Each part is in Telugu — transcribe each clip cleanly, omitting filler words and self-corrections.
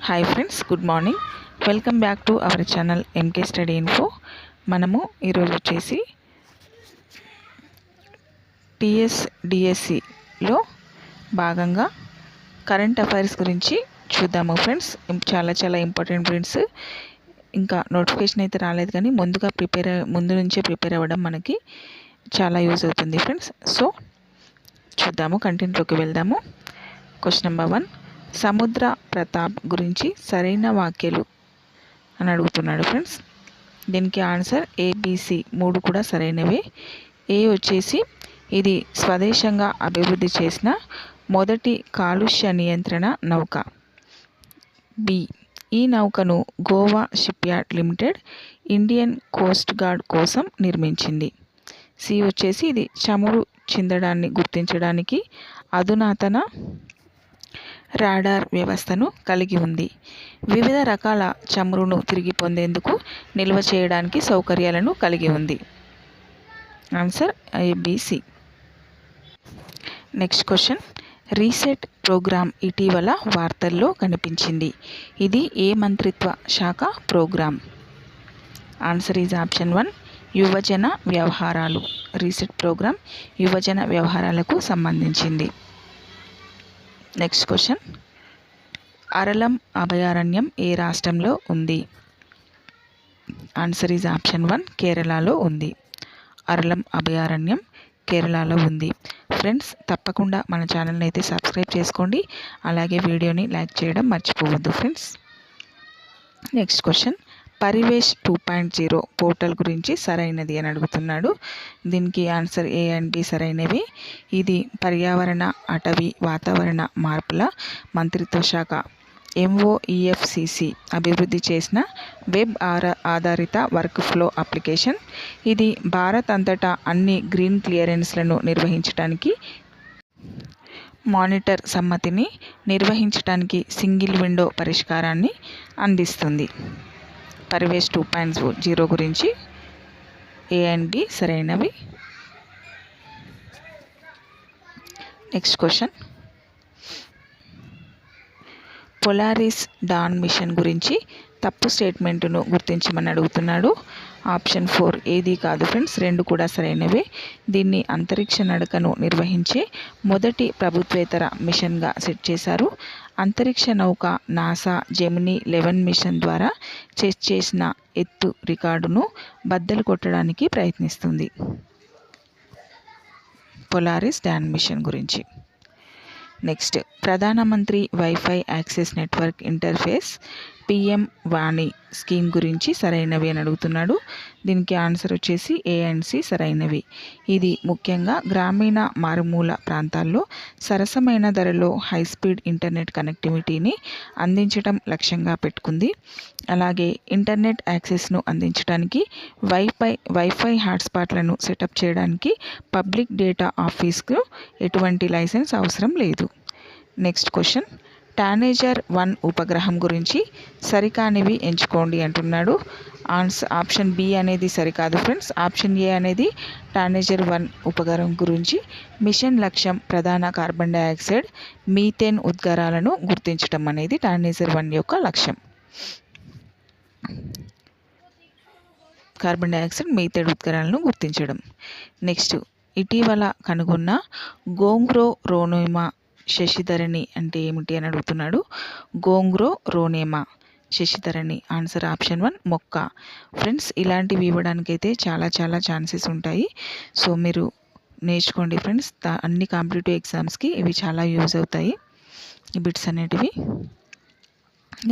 Hi friends, good morning. Welcome back to our channel MK study info. మనము ఈరోజు వచ్చేసి టీఎస్డిఎస్సిలో భాగంగా కరెంట్ అఫైర్స్ గురించి చూద్దాము ఫ్రెండ్స్. చాలా ఇంపార్టెంట్ ఫ్రెండ్స్. ఇంకా నోటిఫికేషన్ అయితే రాలేదు, కానీ ముందు నుంచే ప్రిపేర్ అవ్వడం మనకి చాలా యూజ్ అవుతుంది ఫ్రెండ్స్. సో చూద్దాము, కంటెంట్లోకి వెళ్దాము. క్వశ్చన్ నెంబర్ 1, సముద్ర ప్రతాప్ గురించి సరైన వాక్యాలు అని అడుగుతున్నాడు ఫ్రెండ్స్. దీనికి ఆన్సర్ ఏబిసి 3 కూడా సరైనవే. ఏ వచ్చేసి ఇది స్వదేశంగా అభివృద్ధి చేసిన మొదటి కాలుష్య నియంత్రణ నౌక. బి, ఈ నౌకను Goa shipyard limited Indian coast guard కోసం నిర్మించింది. సి వచ్చేసి ఇది చమురు చిందడాన్ని గుర్తించడానికి అధునాతన రాడార్ వ్యవస్థను కలిగి ఉంది. వివిధ రకాల చమురును తిరిగి పొందేందుకు నిల్వ చేయడానికి సౌకర్యాలను కలిగి ఉంది. Answer ABC. Next question, reset program ఇటీవల వార్తల్లో కనిపించింది. ఇది ఏ మంత్రిత్వ శాఖ ప్రోగ్రామ్? ఆన్సర్ ఈజ్ ఆప్షన్ 1, యువజన వ్యవహారాలు. రీసెట్ ప్రోగ్రామ్ యువజన వ్యవహారాలకు సంబంధించింది. నెక్స్ట్ క్వశ్చన్, అరలం అభయారణ్యం ఏ రాష్ట్రంలో ఉంది? ఆన్సర్ ఈజ్ ఆప్షన్ 1, కేరళలో ఉంది. అరలం అభయారణ్యం కేరళలో ఉంది. ఫ్రెండ్స్, తప్పకుండా మన ఛానల్ని అయితే సబ్స్క్రైబ్ చేసుకోండి, అలాగే వీడియోని లైక్ చేయడం మర్చిపోవద్దు friends. Next question, Parvesh 2.0 portal గురించి సరైనది అని అడుగుతున్నాడు. దీనికి ఆన్సర్ ఏ అండ్ బి సరైనవి. ఇది పర్యావరణ, అటవీ, వాతావరణ మార్పుల మంత్రిత్వ శాఖ MOEFCC అభివృద్ధి చేసిన వెబ్ ఆధారిత వర్క్ ఫ్లో అప్లికేషన్. ఇది భారత్ అంతటా అన్ని గ్రీన్ క్లియరెన్స్లను నిర్వహించడానికి, మానిటర్ సమ్మతిని నిర్వహించడానికి సింగిల్ విండో పరిష్కారాన్ని అందిస్తుంది. పరివేష్ 2.0 గురించి ఏ అండ్ బి సరైనవి. Next question, Polaris Dawn mission గురించి తప్పు స్టేట్మెంటును గుర్తించమని అడుగుతున్నాడు. ఆప్షన్ 4 ఏది కాదు ఫ్రెండ్స్, 2 కూడా సరైనవే. దీన్ని అంతరిక్ష నడకను నిర్వహించే మొదటి ప్రభుత్వేతర మిషన్గా సెట్ చేశారు. అంతరిక్ష నౌక నాసా జెమినీ 11 మిషన్ ద్వారా చేసిన ఎత్తు రికార్డును బద్దలు కొట్టడానికి ప్రయత్నిస్తుంది. పొలారిస్ డాన్ మిషన్ గురించి. నెక్స్ట్, ప్రధానమంత్రి wifi access network interface PM వాణి స్కీమ్ గురించి సరైనవి అని అడుగుతున్నాడు. దీనికి ఆన్సర్ వచ్చేసి ఏ అండ్ సి సరైనవి. ఇది ముఖ్యంగా గ్రామీణ మారుమూల ప్రాంతాల్లో సరసమైన ధరలో హైస్పీడ్ ఇంటర్నెట్ కనెక్టివిటీని అందించడం లక్ష్యంగా పెట్టుకుంది. అలాగే ఇంటర్నెట్ యాక్సెస్ను అందించడానికి వైఫై హాట్స్పాట్లను సెటప్ చేయడానికి పబ్లిక్ డేటా ఆఫీస్కు ఎటువంటి లైసెన్స్ అవసరం లేదు. నెక్స్ట్ క్వశ్చన్, టానేజర్ 1 ఉపగ్రహం గురించి సరికానివి ఎంచుకోండి అంటున్నాడు. ఆప్షన్ బి అనేది సరికాదు ఫ్రెండ్స్. ఆప్షన్ ఏ అనేది టానేజర్ 1 ఉపగ్రహం గురించి మిషన్ లక్ష్యం ప్రధాన కార్బన్ డయాక్సైడ్, మీథేన్ ఉద్గారాలను గుర్తించడం అనేది టానేజర్ 1 యొక్క లక్ష్యం. కార్బన్ డయాక్సైడ్, మీథేన్ ఉద్గారాలను గుర్తించడం. నెక్స్ట్, ఇటీవల కనుగొన్న గోంగ్రోరోనేమా శశిధరణి అంటే ఏమిటి అని అడుగుతున్నాడు. గోంగ్రోరోనేమా శశిధరణి. ఆన్సర్ ఆప్షన్ 1, మొక్క. ఫ్రెండ్స్, ఇలాంటివి ఇవ్వడానికైతే చాలా ఛాన్సెస్ ఉంటాయి. సో మీరు నేర్చుకోండి ఫ్రెండ్స్. అన్ని కాంపిటేటివ్ ఎగ్జామ్స్కి ఇవి చాలా యూజ్ అవుతాయి, ఈ బిట్స్ అనేటివి.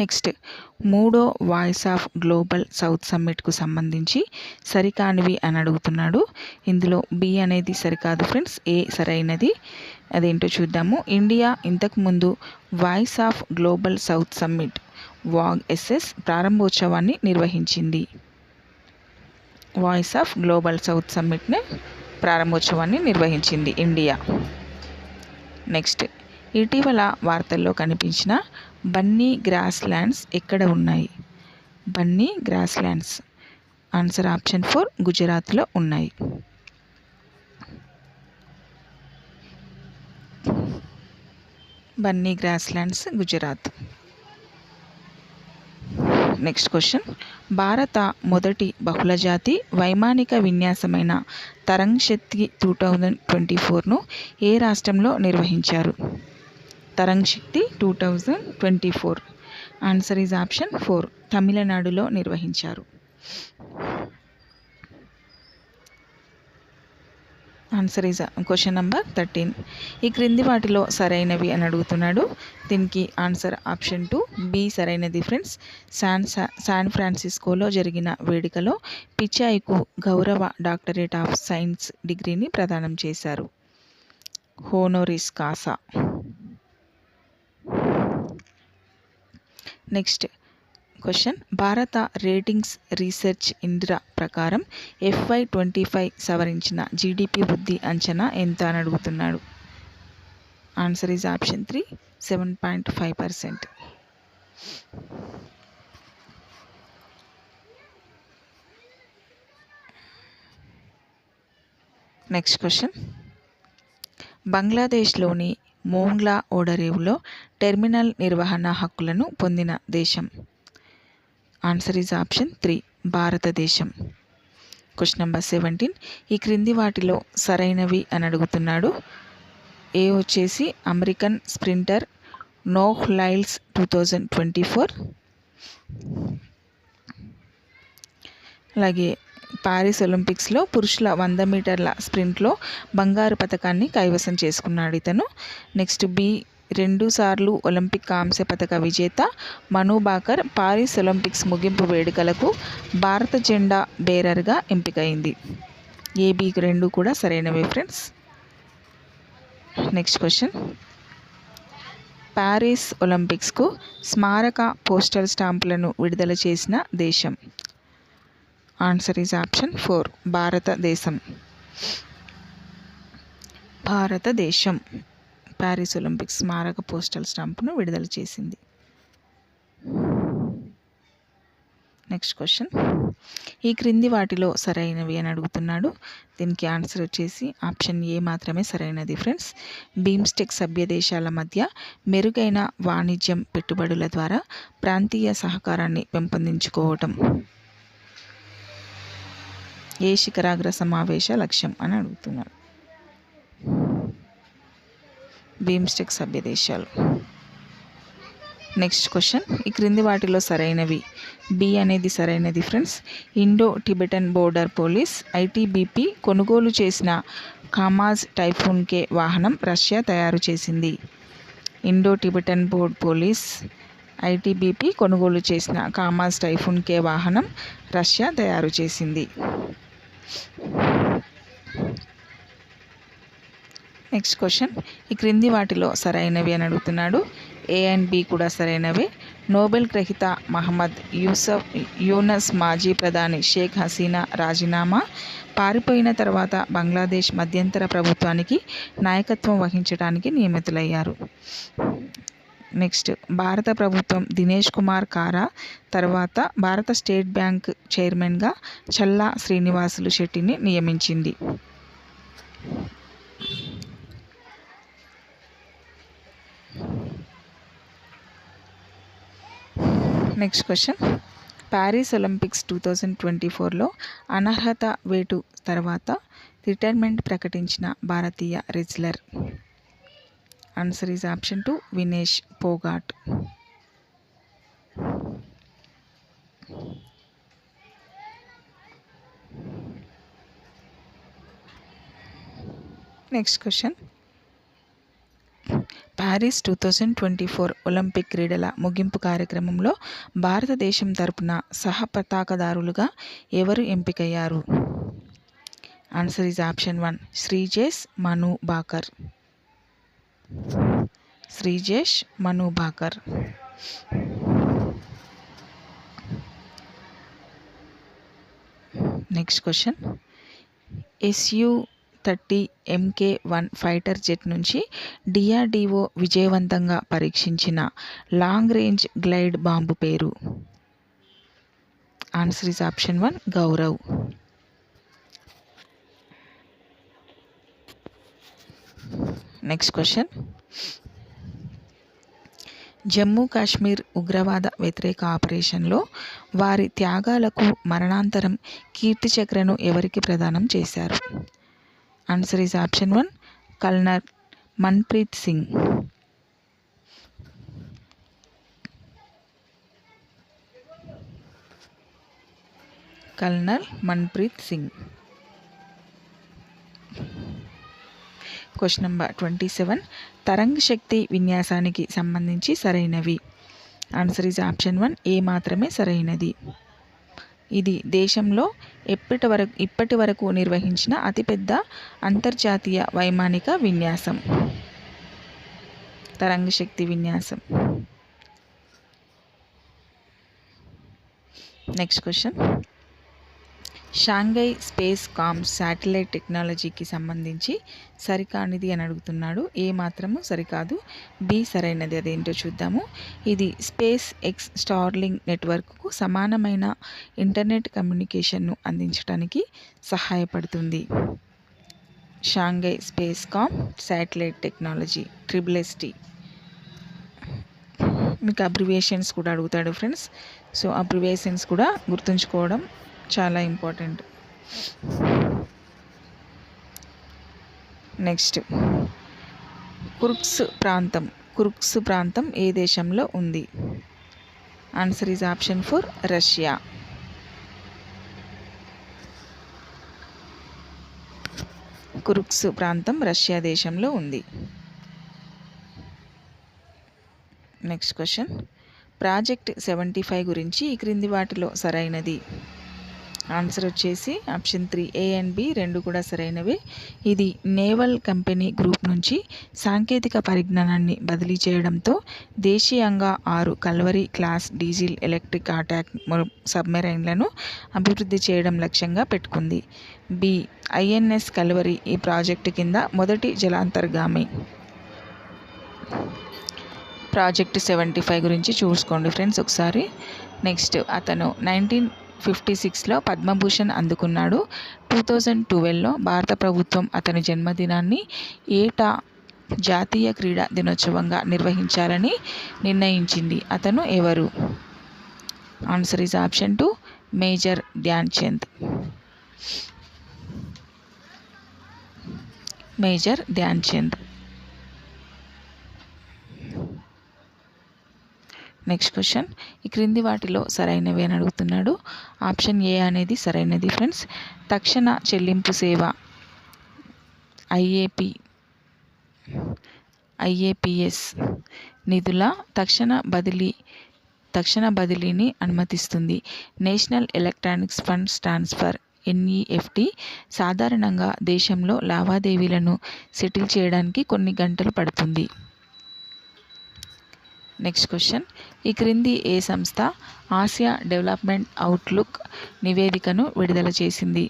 నెక్స్ట్, 3వ వాయిస్ ఆఫ్ గ్లోబల్ సౌత్ సమ్మిట్కు సంబంధించి సరికానివి అని అడుగుతున్నాడు. ఇందులో బి అనేది సరికాదు ఫ్రెండ్స్, ఏ సరైనది. అదేంటో చూద్దాము. ఇండియా ఇంతకుముందు voice of global south summit WAGSS ప్రారంభోత్సవాన్ని నిర్వహించింది. వాయిస్ ఆఫ్ గ్లోబల్ సౌత్ సమ్మిట్ని ప్రారంభోత్సవాన్ని నిర్వహించింది ఇండియా. నెక్స్ట్, ఇటీవల వార్తల్లో కనిపించిన బన్నీ గ్రాస్ ల్యాండ్స్ ఎక్కడ ఉన్నాయి? Bunny grass lands. Answer option 4, గుజరాత్లో ఉన్నాయి. Bunny grass lands, Gujarat. Next question, భారత మొదటి బహుళజాతి వైమానిక విన్యాసమైన తరంగ్ శక్తి 2024ను ఏ రాష్ట్రంలో నిర్వహించారు? తరంగ్ శక్తి 2024 ఆన్సర్ ఈజ్ ఆప్షన్ 4, తమిళనాడులో నిర్వహించారు. Answer is question number 13. ఈ క్రింది వాటిలో సరైనవి అని అడుగుతున్నాడు. దీనికి ఆన్సర్ ఆప్షన్ 2 బి సరైనది ఫ్రెండ్స్. శాన్ ఫ్రాన్సిస్కోలో జరిగిన వేడుకలో పిచాయ్కు గౌరవ డాక్టరేట్ ఆఫ్ సైన్స్ డిగ్రీని ప్రదానం చేశారు, హోనోరిస్ కాసా. నెక్స్ట్ క్వశ్చన్, భారత రేటింగ్స్ రీసెర్చ్ ఇండియా ప్రకారం FY25 సవరించిన జీడిపి వృద్ధి అంచనా ఎంత అని అడుగుతున్నాడు. Answer is option 3, 7.5%. Next question, బంగ్లాదేశ్లోని మోంగ్లా ఓడరేవులో టెర్మినల్ నిర్వహణ హక్కులను పొందిన దేశం. ఆన్సర్ ఈజ్ ఆప్షన్ 3, భారతదేశం. క్వశ్చన్ నెంబర్ 17, ఈ క్రింది వాటిలో సరైనవి అని అడుగుతున్నాడు. ఏ వచ్చేసి అమెరికన్ స్ప్రింటర్ నోహ్ లైల్స్ 2024, అలాగే పారిస్ ఒలింపిక్స్లో పురుషుల 100 మీటర్ల స్ప్రింట్లో బంగారు పథకాన్ని కైవసం చేసుకున్నాడు ఇతను. నెక్స్ట్ బి, 2 సార్లు ఒలింపిక్ కాంస్య పథక విజేత మను భాకర్ పారిస్ ఒలింపిక్స్ ముగింపు వేడుకలకు భారత జెండా బేరర్గా ఎంపికైంది. ఏబి 2 కూడా సరైనవే ఫ్రెండ్స్. నెక్స్ట్ క్వశ్చన్, పారిస్ ఒలింపిక్స్కు స్మారక పోస్టల్ స్టాంపులను విడుదల చేసిన దేశం. ఆన్సర్ ఈజ్ ఆప్షన్ 4, భారతదేశం. భారతదేశం పారిస్ ఒలింపిక్స్ స్మారక పోస్టల్ స్టాంపును విడుదల చేసింది. నెక్స్ట్ క్వశ్చన్, ఈ క్రింది వాటిలో సరైనవి అని అడుగుతున్నాడు. దీనికి ఆన్సర్ వచ్చేసి ఆప్షన్ ఏ మాత్రమే సరైనది ఫ్రెండ్స్. బీమ్స్టెక్ సభ్య దేశాల మధ్య మెరుగైన వాణిజ్యం పెట్టుబడుల ద్వారా ప్రాంతీయ సహకారాన్ని పెంపొందించుకోవటం ఏ శిఖరాగ్ర సమావేశ లక్ష్యం అని అడుగుతున్నాడు. బీమ్స్టెక్ సభ్య దేశాలు. నెక్స్ట్ క్వశ్చన్, ఈ క్రింది వాటిలో సరైనవి. బి అనేది సరైనది friends. Indo Tibetan border police ITBP కొనుగోలు చేసిన కామాజ్ టైఫూన్ కే వాహనం రష్యా తయారు చేసింది. Indo Tibetan border police ITBP కొనుగోలు చేసిన కామాజ్ టైఫూన్ కే వాహనం రష్యా తయారు చేసింది. నెక్స్ట్ క్వశ్చన్, ఈ క్రింది వాటిలో సరైనవి అని అడుగుతున్నాడు. ఏ అండ్ బి కూడా సరైనవే. నోబెల్ గ్రహీత మహమ్మద్ యూనస్ మాజీ ప్రధాని షేక్ హసీనా రాజీనామా, పారిపోయిన తర్వాత బంగ్లాదేశ్ మధ్యంతర ప్రభుత్వానికి నాయకత్వం వహించడానికి నియమితులయ్యారు. నెక్స్ట్, భారత ప్రభుత్వం దినేష్ కుమార్ కారా తర్వాత భారత స్టేట్ బ్యాంక్ చైర్మన్గా చల్లా శ్రీనివాసులు శెట్టిని నియమించింది. నెక్స్ట్ క్వశ్చన్, ప్యారిస్ ఒలింపిక్స్ 2024లో అనర్హత వేటు తర్వాత రిటైర్మెంట్ ప్రకటించిన భారతీయ రెజ్లర్. Answer is option 2, Vinesh Phogat. Next question, Paris 2024 olympic క్రీడల ముగింపు కార్యక్రమంలో భారతదేశం తరపున సహ పతాకదారులుగా ఎవరు ఎంపికయ్యారు? Answer is option 1, Sreejesh Manu Bhaker. Sreejesh Manu Bhaker. Next question, Su-30 Mk-1 fighter jet నుంచి DRDO విజయవంతంగా పరీక్షించిన లాంగ్ రేంజ్ గ్లైడ్ బాంబు పేరు. Answer is option 1, Gaurav. Next question, Jammu Kashmir ఉగ్రవాద వ్యతిరేక ఆపరేషన్లో వారి త్యాగాలకు మరణాంతరం కీర్తి చక్రను ఎవరికి ప్రదానం చేశారు? Answer is option 1 colonel Manpreet Singh. Colonel Manpreet Singh. Question number 27 తరంగ శక్తి విన్యాసానికి సంబంధించి సరైనవి. ఆన్సర్ ఈజ్ ఆప్షన్ 1 ఏ మాత్రమే సరైనది. ఇది దేశంలో ఇప్పటి వరకు నిర్వహించిన అతిపెద్ద అంతర్జాతీయ వైమానిక విన్యాసం. తరంగ శక్తి విన్యాసం. Next question Shanghai space comms satellite టెక్నాలజీకి సంబంధించి సరికానిది అని అడుగుతున్నాడు. ఏ మాత్రము సరికాదు, బి సరైనది. అదేంటో చూద్దాము. ఇది స్పేస్ ఎక్స్ స్టార్లింక్ నెట్వర్క్కు సమానమైన ఇంటర్నెట్ కమ్యూనికేషన్ను అందించడానికి సహాయపడుతుంది. Shanghai Spacecom satellite technology SSST. మీకు అబ్రివేషన్స్ కూడా అడుగుతాడు ఫ్రెండ్స్. సో అబ్రివేషన్స్ కూడా గుర్తుంచుకోవడం చాలా ఇంపార్టెంట్. నెక్స్ట్ కుర్స్క్ ప్రాంతం ఏ దేశంలో ఉంది? Answer is option 4 Russia. Kursk ప్రాంతం రష్యా దేశంలో ఉంది. నెక్స్ట్ క్వశ్చన్ ప్రాజెక్ట్ 75 గురించి ఈ క్రింది వాటిలో సరైనది. ఆన్సర్ వచ్చేసి ఆప్షన్ 3 A అండ్ B రెండు కూడా సరైనవే. ఇది నేవల్ కంపెనీ గ్రూప్ నుంచి సాంకేతిక పరిజ్ఞానాన్ని బదిలీ చేయడంతో దేశీయంగా 6 Kalvari class diesel electric attack సబ్మెరైన్లను అభివృద్ధి చేయడం లక్ష్యంగా పెట్టుకుంది. B INS కల్వరీ ఈ ప్రాజెక్టు కింద మొదటి జలాంతర్గామి. ప్రాజెక్ట్ 75 గురించి చూసుకోండి ఫ్రెండ్స్ ఒకసారి. నెక్స్ట్ అతను 1956లో పద్మభూషణ్ అందుకున్నాడు. 2012లో భారత ప్రభుత్వం అతని జన్మదినాన్ని ఏటా జాతీయ క్రీడా దినోత్సవంగా నిర్వహించాలని నిర్ణయించింది. అతను ఎవరు? Answer is option 2 major Dhyan Chand. Major Dhyan Chand. Next question ఈ క్రింది వాటిలో సరైనవి అని అడుగుతున్నాడు. ఆప్షన్ ఏ అనేది సరైనది ఫ్రెండ్స్. తక్షణ చెల్లింపు సేవ IAPS నిధుల తక్షణ బదిలీని అనుమతిస్తుంది. National electronics funds transfer NEFT సాధారణంగా దేశంలో లావాదేవీలను సెటిల్ చేయడానికి కొన్ని గంటలు పడుతుంది. నెక్స్ట్ క్వశ్చన్ ఈ క్రింది ఏ సంస్థ ఆసియా డెవలప్మెంట్ అవుట్లుక్ నివేదికను విడుదల చేసింది?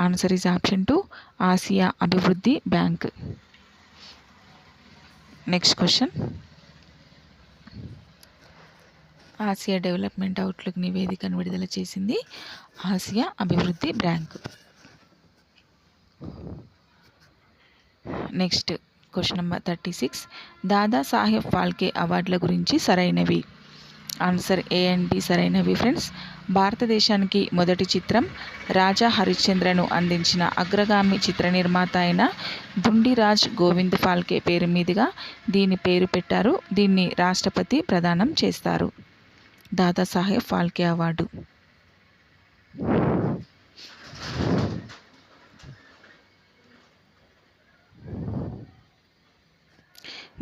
ఆన్సర్ ఈజ్ ఆప్షన్ 2 ఆసియా అభివృద్ధి bank. Next question Asia development outlook నివేదికను విడుదల చేసింది ఆసియా అభివృద్ధి bank. Next question number 36 Dadasaheb Phalke అవార్డుల గురించి సరైనవి. ఆన్సర్ ఏ అండ్ బి సరైనవి ఫ్రెండ్స్. భారతదేశానికి మొదటి చిత్రం రాజా హరిశ్చంద్రను అందించిన అగ్రగామి చిత్ర నిర్మాత అయిన దుండిరాజ్ గోవింద్ ఫాల్కే పేరు మీదుగా దీని పేరు పెట్టారు. దీన్ని రాష్ట్రపతి ప్రదానం చేస్తారు. Dadasaheb Phalke award.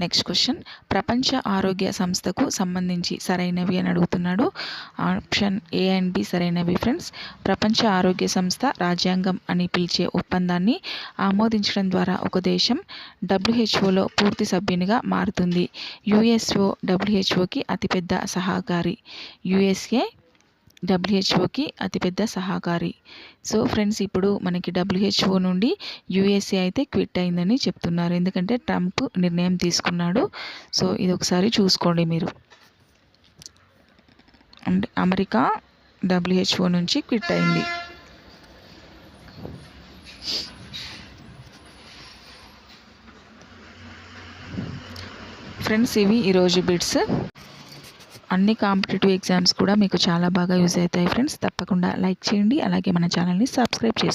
Next question ప్రపంచ ఆరోగ్య సంస్థకు సంబంధించి సరైనవి అని అడుగుతున్నాడు. ఆప్షన్ ఏ అండ్ బి సరైనవి ఫ్రెండ్స్. ప్రపంచ ఆరోగ్య సంస్థ రాజ్యాంగం అని పిలిచే ఒప్పందాన్ని ఆమోదించడం ద్వారా ఒక దేశం WHOలో పూర్తి సభ్యునిగా మారుతుంది. USA WHOకి అతిపెద్ద సహకారి. USA WHOకి అతిపెద్ద సహకారి. సో ఫ్రెండ్స్ ఇప్పుడు మనకి WHO నుండి USA అయితే క్విట్ అయిందని చెప్తున్నారు. ఎందుకంటే ట్రంప్ నిర్ణయం తీసుకున్నాడు. సో ఇది ఒకసారి చూసుకోండి మీరు. అంటే అమెరికా WHO నుంచి క్విట్ అయింది. ఫ్రెండ్స్, ఇవి ఈరోజు బిట్స్. అన్ని కాంపిటేటివ్ ఎగ్జామ్స్ కూడా మీకు చాలా బాగా యూజ్ అవుతాయి ఫ్రెండ్స్. తప్పకుండా లైక్ చేయండి, అలాగే మన ఛానల్ని సబ్స్క్రైబ్ చేసుకోండి.